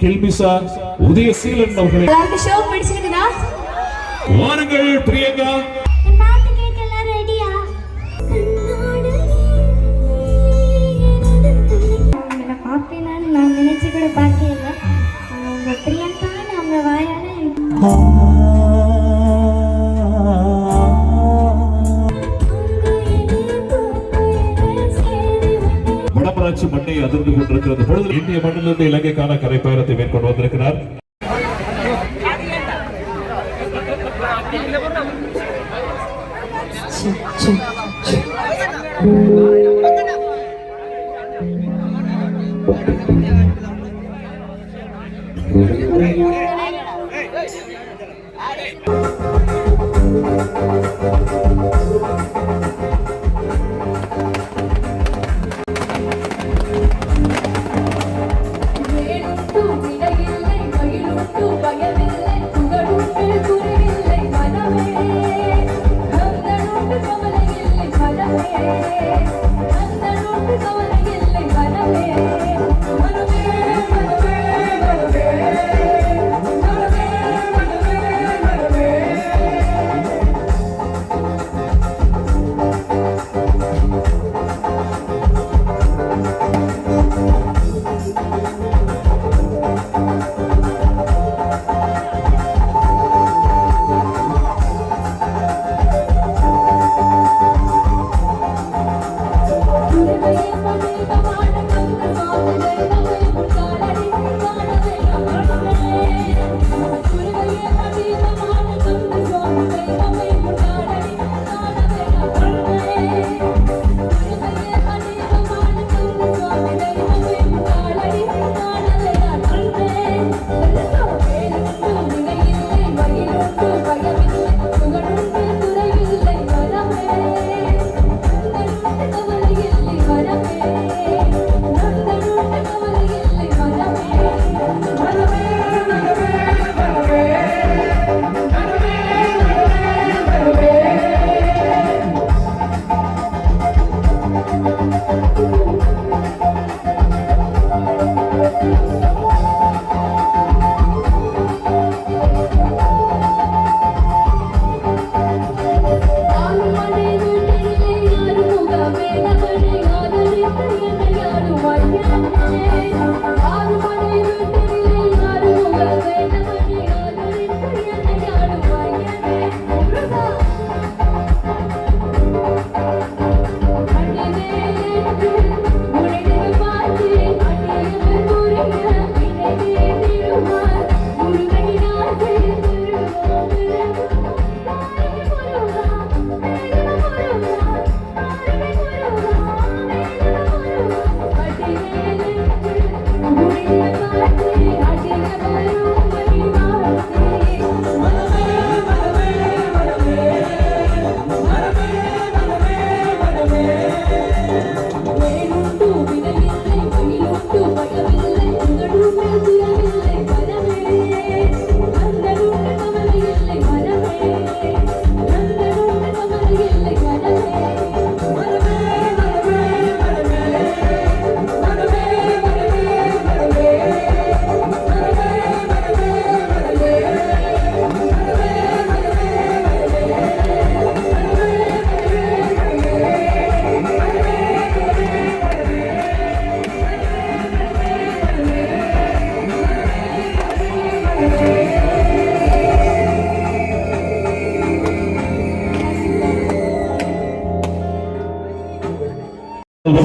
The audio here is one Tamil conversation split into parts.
கில்மிசா உதயசீலன் அவர்களே. எல்லாருக்கும் ஷோ பிடிச்சிருக்குதா? வாருங்கள் பிரியங்கா. பாட்டு கேட்க எல்லாம் ரெடியா? உங்களை பார்ப்பேன்னு நான் நினைச்சு கூட பார்க்கல. அவங்க பிரியங்கான்னு அவங்க வாயால வடமராட்சி மண்ணை அதிர்ந்து கொண்டிருக்கிறது பொழுது இந்திய மண்ணிலிருந்து இலங்கைக்கான கரை பயணத்தை மேற்கொண்டு வந்திருக்கிறார்.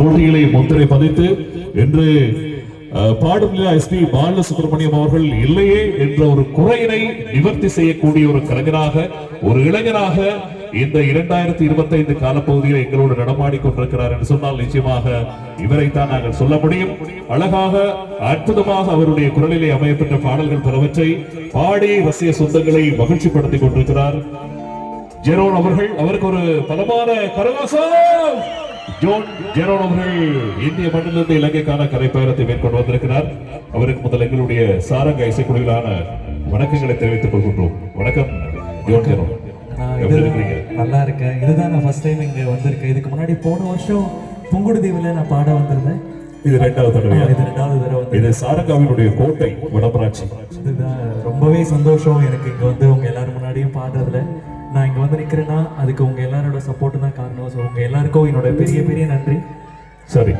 போட்டிகளை முத்திரை பதித்து என்று பாடும் எஸ்பி பாலசுப்ரமணியம் அவர்கள் இல்லையே என்ற ஒரு குறையினை நிவர்த்தி செய்யக்கூடிய ஒரு கலைஞராக ஒரு இளைஞராக இந்த 2025 காலப்பகுதியில் எங்களோடு நடமாடிக் கொண்டிருக்கிறார் என்று சொன்னால் நிச்சயமாக இவரைத்தான் நாங்கள் சொல்ல முடியும். அழகாக அற்புதமாக அவருடைய குரலிலே அமையப்பட்ட பாடல்கள் பலவற்றை பாடி ரசிக சொந்தங்களை மகிழ்ச்சிப்படுத்திக் கொண்டிருக்கிறார் ஜெரோன் அவர்கள். அவருக்கு ஒரு பலமான கரவாசம். ஜோன் ஜெரோன் அவர்கள் இந்திய மண்ணிலிருந்து இலங்கைக்கான கரை பயணத்தை மேற்கொண்டு வந்திருக்கிறார். அவருக்கு முதல் எங்களுடைய சாரங்க இசைக்குழுவிலான வணக்கங்களை தெரிவித்துக் கொள்கின்றோம். வணக்கம் ஜோன் ஜெரோன். நல்லா இருக்கேன். இதுதான் நான் ஃபர்ஸ்ட் டைம் இங்க வந்திருக்கேன். இதுக்கு முன்னாடி போன வருஷம் புங்குடுதீவுல நான் பாட வந்திருந்தேன். இது 2வது தடவை. இது 2வது தடவை வந்து இது சாரங்காவினுடைய கோட்டை வடமராட்சி. இதுதான் ரொம்பவே சந்தோஷம் எனக்கு இங்கே வந்து உங்கள் எல்லாரும் முன்னாடியும் பாடுறதுல. நான் இங்கே வந்து நிற்கிறேன்னா அதுக்கு உங்கள் எல்லாரோட சப்போர்ட்டு தான் காரணம். ஸோ உங்கள் எல்லாருக்கும் என்னோட பெரிய பெரிய நன்றி. சரி,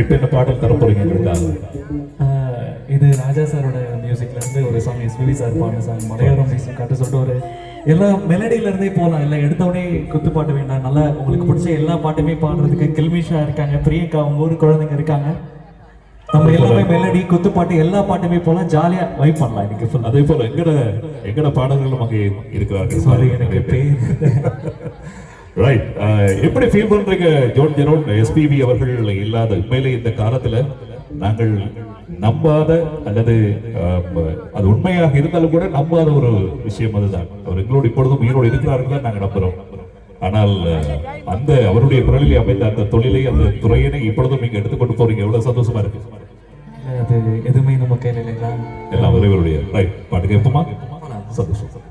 இப்போ என்ன பாடல் தர போறீங்க எங்களுக்காக? இது ராஜா சாரோட மியூசிக்லேருந்து ஒரு சாங், எஸ்பிபி சார் பாடின சாங், மலையாளம் மியூசிக் காட்ட சொல்லிட்டு ஒரு எல்லா மெலடியிலேருந்தே போகலாம், இல்லை எடுத்தோடனே குத்து பாட்டு வேண்டாம், நல்லா உங்களுக்கு பிடிச்ச எல்லா பாட்டுமே பாடுறதுக்கு கில்மிஷா இருக்காங்க, பிரியங்கா அவங்க ஊர் குழந்தைங்க இருக்காங்க. நம்ம எல்லாமே மெலடி குத்து பாட்டு எல்லா பாட்டுமே போகலாம், ஜாலியாக வைப் பண்ணலாம் இன்னைக்கு ஃபுல். அதே போல எங்கட பாடல்களும் அங்கே இருக்கிறார்கள். சாரி எனக்கு பேர் ரைட். எப்படி ஃபீல் பண்றீங்க ஜோன் ஜெரோன் எஸ்பிபி அவர்கள் இல்லாத உண்மையிலே இந்த காலத்துல நாங்கள் நம்பாத அல்லது அது உண்மையாக இருந்தாலும் கூட நம்பாத ஒரு விஷயம் அதுதான். அவர் எங்களோடு இப்பொழுதும் உயிரோடு இருக்கிறார்கள் நாங்கள் நம்புறோம். ஆனால் அந்த அவருடைய குரலில் அமைந்த அந்த தொழிலை அந்த துறையினை இப்பொழுதும் நீங்க எடுத்துக்கொண்டு போறீங்க, எவ்வளவு சந்தோஷமா இருக்கு. அது எதுவுமே நம்ம கையில் இல்லைங்களா, எல்லாம் இறைவனுடைய. ரைட், பாட்டு கேட்போமா? சந்தோஷம்.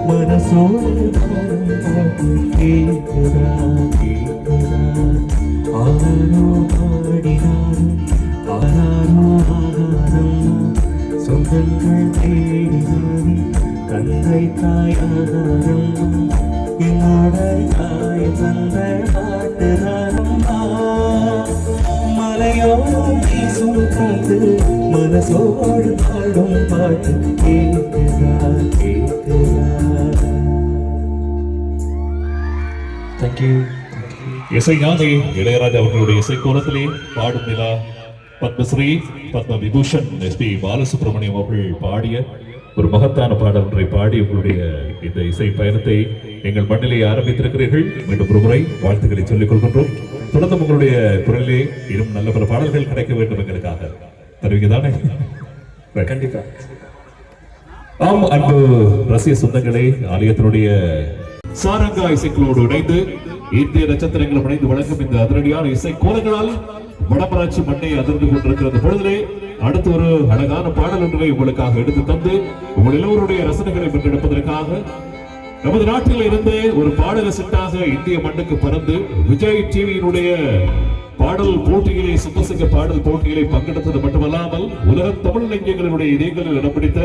மனசோடு கேட்குதா கேட்குதா, ஆரோ பாடினாரும் ஆராரோ ஆகாரம், சொந்தங்கள் தேடினாரும் கந்தை தாய் ஆகாரம், என்னோட தாய் தந்த பாட்டுதாரம், மலையோடும் வீசும் காத்து மனசோடு பாடும் பாட்டு கேட்குதா கேட்குதா. தேங்க்யூ. இசை ஞானி இளையராஜா அவர்களுடைய இசைக்கோலத்திலே பாடும் நிலா பத்மஸ்ரீ பத்ம விபூஷன் எஸ்பி பாலசுப்ரமணியம் அவர்கள் பாடிய ஒரு மகத்தான பாடல் ஒன்றை பாடி உங்களுடைய இந்த இசை பயணத்தை எங்கள் மண்ணிலே ஆரம்பித்திருக்கிறீர்கள். மீண்டும் ஒரு முறை வாழ்த்துக்களை சொல்லிக் கொள்கின்றோம். தொடர்ந்து உங்களுடைய குரலிலே இன்னும் நல்ல பல பாடல்கள் கிடைக்க வேண்டும் எங்களுக்காக தருவீங்கதானே? கண்டிப்பா. ஆம், அன்பு ரசிக சொந்தங்களே, ஆலயத்தினுடைய சாரங்கா இசைக்குழுவோடு இணைந்து இந்திய நட்சத்திரங்களும் இணைந்து வழங்கும் இந்த அதிரடியான இசை கோலங்களால் வடமராட்சி மண்ணை அதிர்ந்து கொண்டிருக்கிறது பொழுதிலே அடுத்து ஒரு அழகான பாடல் ஒன்றை உங்களுக்காக எடுத்து தந்து உங்கள் எல்லோருடைய ரசனைகளை பெற்றெடுப்பதற்காக நமது நாட்டில் இருந்து ஒரு பாடல செட்டாக இந்திய மண்ணுக்கு பறந்து விஜய் டிவியினுடைய பாடல் போட்டிகளை சுத்தசிங்க பாடல் போட்டிகளை பங்கெடுத்தது மட்டுமல்லாமல் உலக தமிழ் இளைஞர்களுடைய இதயங்களில் இடம் பிடித்த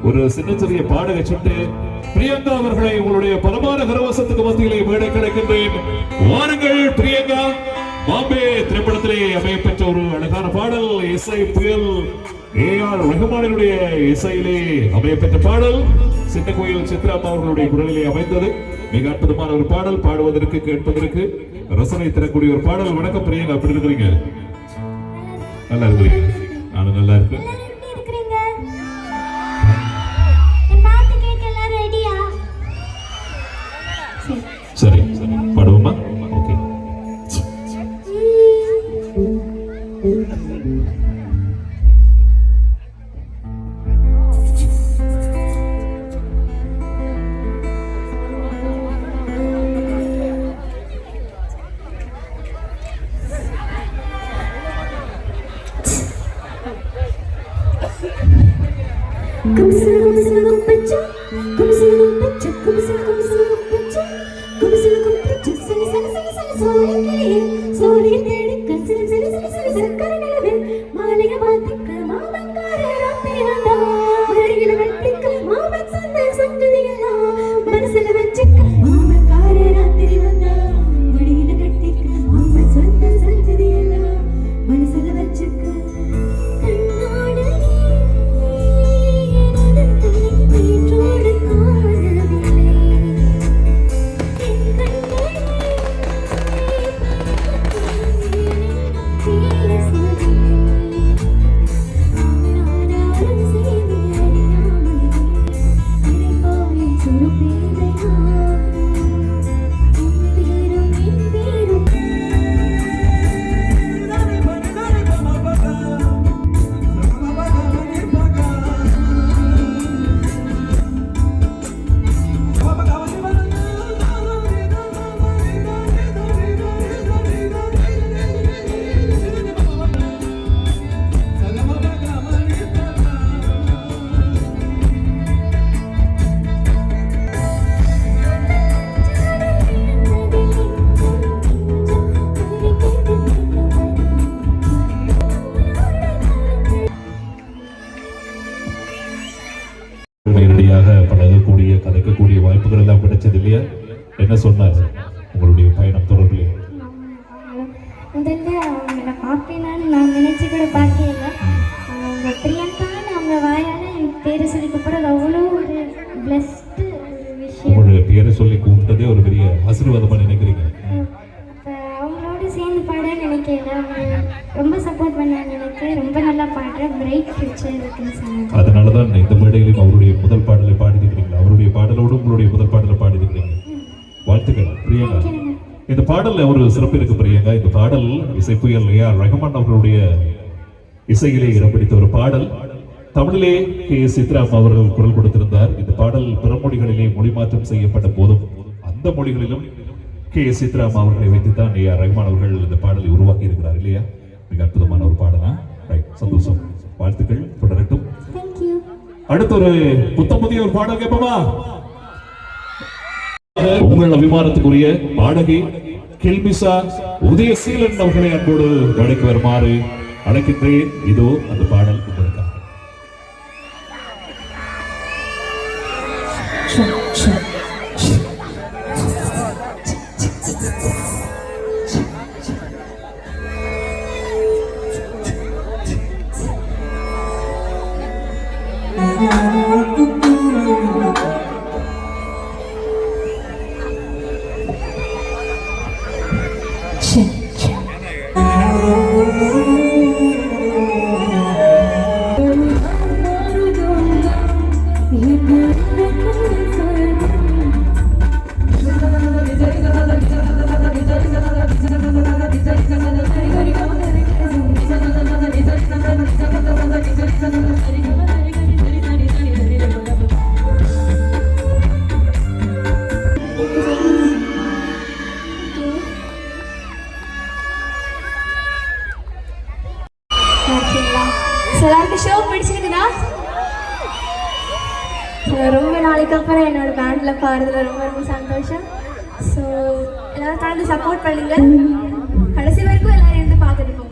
ஒரு சின்னச்சிறிய பாடக செட்டு பிரியங்கா அவர்களை உங்களுடைய பலமான கரவசத்துக்கு மத்தியிலே மேடை கிடைக்கின்றேன். வாருங்கள் பிரியங்கா. பாம்பே திரைப்படத்திலே அமையப்பெற்ற ஒரு அழகான பாடல், இசை புயல் ஏஆர் ரஹ்மானினுடைய இசையிலே அமையப்பெற்ற பாடல், சின்ன கோயில் சித்ராமா அவர்களுடைய குரலிலே அமைந்தது. மிக அற்புதமான ஒரு பாடல், பாடுவதற்கு கேட்பதற்கு ரசனை தரக்கூடிய ஒரு பாடல். வணக்கம் பிரியங்கா, எப்படி இருக்கிறீங்க? நல்லா இருக்கிறீங்க? நானும் நல்லா இருக்கேன். சரி, பாடுவோமா? ஓகே. கண்ணாடி நேரடியாக பழகக்கூடிய கதைக்கக்கூடிய வாய்ப்புகள் எல்லாம் கிடைச்சது இல்லையா? என்ன சொன்னார் உங்களுடைய பயணம் தொடர்பிலே? முதல்ல அவங்கள பார்ப்பேனான்னு நான் நினைச்சு கூட பார்க்கல. அவங்க பிரியங்கான்னு அவங்க வாயால என் பேரை சொல்லி கூப்பிடுறது அவ்வளோ ஒரு பிளஸ்டு ஒரு விஷயம். உங்களுடைய பேரை சொல்லி கூப்பிட்டதே ஒரு பெரிய ஆசீர்வாதமா நினைக்கிறீங்க. அப்போ அவங்களோட சேர்ந்து பாட நினைக்கல. அவங்க ரொம்ப சப்போர்ட் பண்ணாங்க எனக்கு. ரொம்ப நல்லா பாடுற பிரைட் ஃபியூச்சர் இருக்குன்னு சொன்னாங்க. அதனால தான் இந்த மேடையிலும் அவருடைய முதல் பாடலை பாடியிருக்கிறீங்களா? அவருடைய பாடலோடு உங்களுடைய முதல் பாடலை பாடியிருக்கிறீங்க. வாழ்த்துக்கள் பிரியங்கா. இந்த பாடல்ல ஒரு சிறப்பு இருக்கு பிரியங்கா. இந்த பாடல் இசைப்புயல் ரஹ்மான் அவர்களுடைய இசையிலே இடம் பிடித்த ஒரு பாடல். தமிழிலே கே.எஸ். சித்ராம் அவர்கள் குரல் கொடுத்திருந்தார். இந்த பாடல் பிற மொழிகளிலே மொழிமாற்றம் செய்யப்பட்ட போதும் அந்த மொழிகளிலும் கே.எஸ். சித்ராம் அவர்களை வைத்துத்தான் ரஹ்மான் அவர்கள் இந்த பாடலை உருவாக்கி இருக்கிறார் இல்லையா? மிக அற்புதமான ஒரு பாடலா. ரைட், சந்தோஷம், வாழ்த்துக்கள், தொடரட்டும். அடுத்த ஒரு புத்தம் புதிய ஒரு பாடல் கேட்போமா? உங்கள் அபிமானத்துக்குரிய பாடகி கில்மிசா உதயசீலன் அவர்களை அன்போடு வழங்கி வருமாறு அழைக்கின்றேன். இதோ அந்த பாடல் உங்களுக்காக. ஷோ பிடிச்சிருக்குதா? ரொம்ப நாளைக்கு அப்புறம் என்னோட பேண்ட்ல பாடுறதுல ரொம்ப ரொம்ப சந்தோஷம். ஸோ எல்லாரும் தொடர்ந்து சப்போர்ட் பண்ணுங்க. கடைசி வரைக்கும் எல்லாரும் இருந்து பார்த்துட்டு போங்க.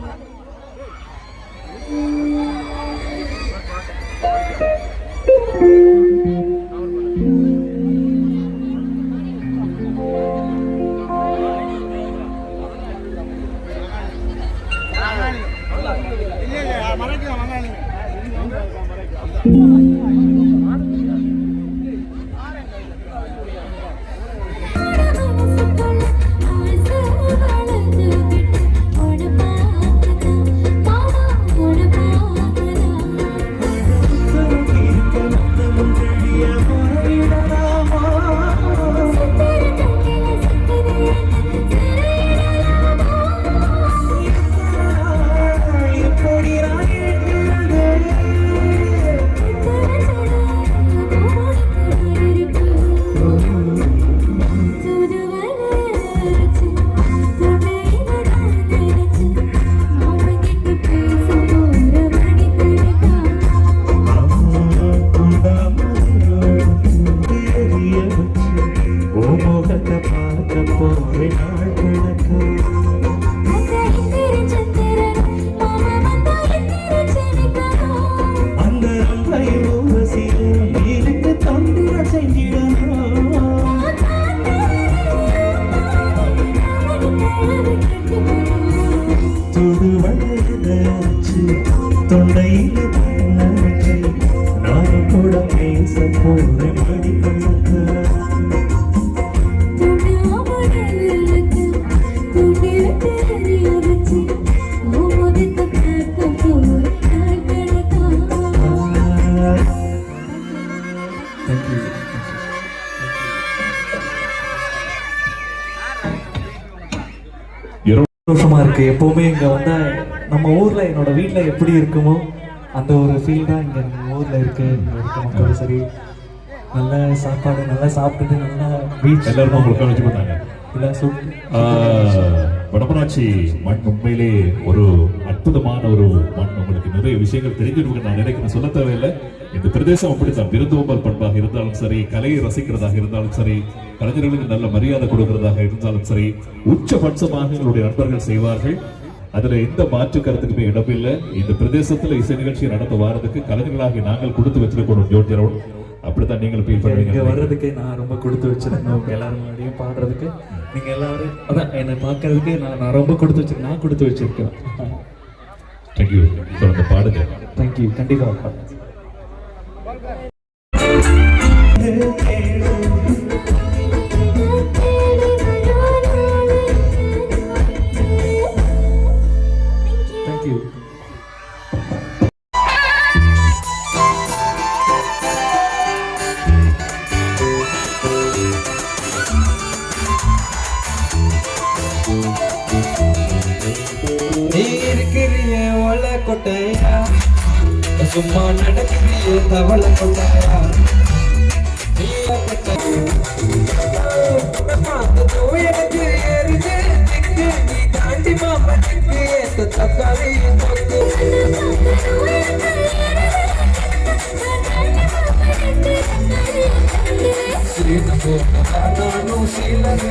சந்தோஷமா இருக்கு. எப்பவுமே இங்க வந்தா நம்ம ஊர்ல என்னோட வீட்டுல எப்படி இருக்குமோ அந்த ஒரு ஃபீல் தான் இங்க நம்ம ஊர்ல இருக்கு. இங்க இருக்க மக்கள் சரி, நல்ல சாப்பாடு, நல்லா சாப்பிட்டுட்டு நல்லா பீச் எல்லாருமே உங்களுக்கு வச்சு போட்டாங்க. வடமராட்சி மண் உண்மையிலே ஒரு அற்புதமான ஒரு மண். உங்களுக்கு நிறைய விஷயங்கள் தெரிஞ்சிருக்கு நான் நினைக்கிறேன், சொல்ல தேவையில்லை. இந்த பிரதேசம் அப்படித்தான். விருந்தோம்பல் பண்பாக இருந்தாலும் சரி, கலையை ரசிக்கிறதாக இருந்தாலும் சரி, கலைஞர்களுக்கு நல்ல மரியாதை கொடுக்கிறதாக இருந்தாலும் சரி, உச்சபட்சமாக எங்களுடைய நண்பர்கள் செய்வார்கள். அதுல எந்த மாற்று கருத்துக்குமே இடமில்லை. இந்த பிரதேசத்துல இசை நிகழ்ச்சியை நடத்த வாரதுக்கு கலைஞர்களாகி நாங்கள் கொடுத்து வச்சிருக்கணும் ஜோதியரோடு. அப்படித்தான் நீங்களும் ஃபீல் இங்க பண்ணுவீங்க. வர்றதுக்கு நான் ரொம்ப கொடுத்து வச்சிருக்கேன். உங்க எல்லாரும் முன்னாடியும் பாடுறதுக்கு நீங்க எல்லாரும் அதான் என்னை பார்க்கறதுக்கு நான் ரொம்ப கொடுத்து வச்சிருக்கேன். நான் கொடுத்து வச்சிருக்கேன். தேங்க்யூ. தொடர்ந்து பாடுங்க. தேங்க்யூ. கண்டிப்பா பாடுறேன். தேங்க்யூ. நீ இருக்கிறிய ஒலை கொட்டையா, சும்மா நடக்கிறிய தவளை கொட்டையா, எனக்கு ஏறுது திக்கு, நீ தாண்டி மாமனுக்கு ஏத்த தக்காளி தொக்கு. சீன போட்டா நானும் சீலங்க